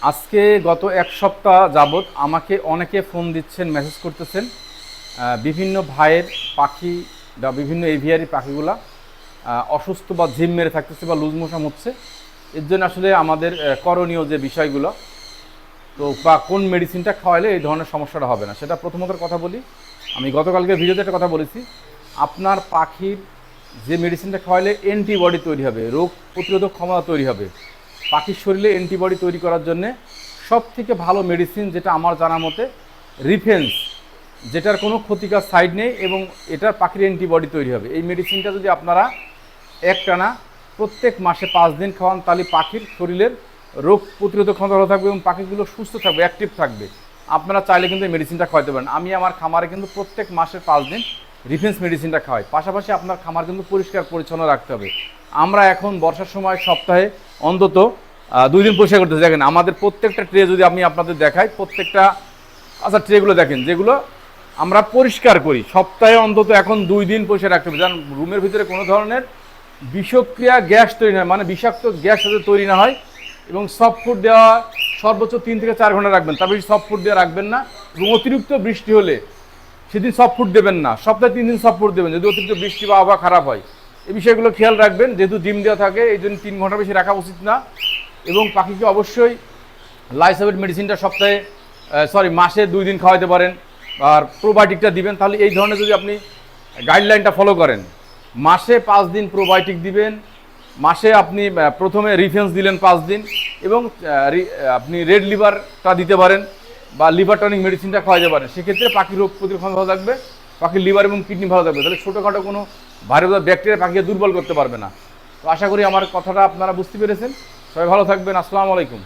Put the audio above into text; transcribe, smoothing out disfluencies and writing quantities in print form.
আজকে গত এক সপ্তাহ যাবৎ আমাকে অনেকে ফোন দিচ্ছেন, মেসেজ করতেছেন। বিভিন্ন ভাইয়ের পাখি বা বিভিন্ন এভিয়ারি পাখিগুলা অসুস্থ বা ঝিম মেরে থাকতেছে বা লুজ মোশন হচ্ছে। এর জন্য আসলে আমাদের করণীয় যে বিষয়গুলো, তো বা কোন মেডিসিনটা খাওয়াইলে এই ধরনের সমস্যাটা হবে না, সেটা প্রথমত কথা বলি। আমি গতকালকে ভিডিওতে একটা কথা বলেছি, আপনার পাখির যে মেডিসিনটা খাওয়াইলে অ্যান্টিবডি তৈরি হবে, রোগ প্রতিরোধক ক্ষমতা তৈরি হবে। পাখির শরীরে অ্যান্টিবডি তৈরি করার জন্যে সবথেকে ভালো মেডিসিন যেটা আমার জানা মতে রিফেন্স, যেটার কোনো ক্ষতিকর সাইড নেই এবং এটার পাখির অ্যান্টিবডি তৈরি হবে। এই মেডিসিনটা যদি আপনারা একটানা প্রত্যেক মাসে 5 দিন খাওয়ান, তাহলে পাখির শরীরের রোগ প্রতিরোধক ক্ষমতা ভালো থাকবে এবং পাখিগুলো সুস্থ থাকবে, অ্যাক্টিভ থাকবে। আপনারা চাইলে কিন্তু এই মেডিসিনটা খাওয়াতে পারেন। আমি আমার খামারে কিন্তু প্রত্যেক মাসে 5 দিন রিফেন্স মেডিসিনটা খাওয়াই। পাশাপাশি আপনার খামার কিন্তু পরিষ্কার পরিচ্ছন্ন রাখতে হবে। আমরা এখন বর্ষার সময় সপ্তাহে অন্তত 2 দিন পরিষ্কার করতে দেখেন। আমাদের প্রত্যেকটা ট্রে যদি আমি আপনাদের দেখাই, প্রত্যেকটা ট্রেগুলো দেখেন যেগুলো আমরা পরিষ্কার করি, সপ্তাহে অন্তত এখন 2 দিন পরিষ্কার রাখতে হবে, যেন রুমের ভিতরে কোনো ধরনের বিষক্রিয়া গ্যাস তৈরি না হয়, মানে বিষাক্ত গ্যাস যাতে তৈরি না হয়। এবং সফট ফুড দেওয়া সর্বোচ্চ 3 থেকে 4 ঘন্টা রাখবেন, তবে সফট ফুড দেওয়া রাখবেন না। এবং অতিরিক্ত বৃষ্টি হলে সেদিন সফট ফুড দেবেন না, সপ্তাহে 3 দিন সফট ফুড দেবেন যদি অতিরিক্ত বৃষ্টি বা আবহাওয়া খারাপ হয়। এই বিষয়গুলো খেয়াল রাখবেন, যেহেতু ডিম দেওয়া থাকে এই জন্য 3 ঘন্টা বেশি রাখা উচিত না। এবং পাখিকে অবশ্যই লাইসোভিট মেডিসিনটা মাসে 2 দিন খাওয়াতে পারেন, আর প্রোবায়োটিকটা দিবেন। তাহলে এই ধরনের যদি আপনি গাইডলাইনটা ফলো করেন, মাসে 5 দিন প্রোবায়োটিক দিবেন, মাসে আপনি প্রথমে রিফেন্স দিলেন 5 দিন, এবং আপনি রেড লিভারটা দিতে পারেন বা লিভার টনিক মেডিসিনটা খাওয়াতে পারেন। সেক্ষেত্রে পাখির রোগ প্রতিরোধ ক্ষমতা ভালো থাকবে, পাখির লিভার এবং কিডনি ভালো থাকবে। তাহলে ছোটোখাটো কোনো ভাইরাস বা ব্যাকটেরিয়া পাখিকে দুর্বল করতে পারবে না। তো আশা করি আমার কথাটা আপনারা বুঝতে পেরেছেন। সবাই ভালো থাকবেন। আসসালামু আলাইকুম।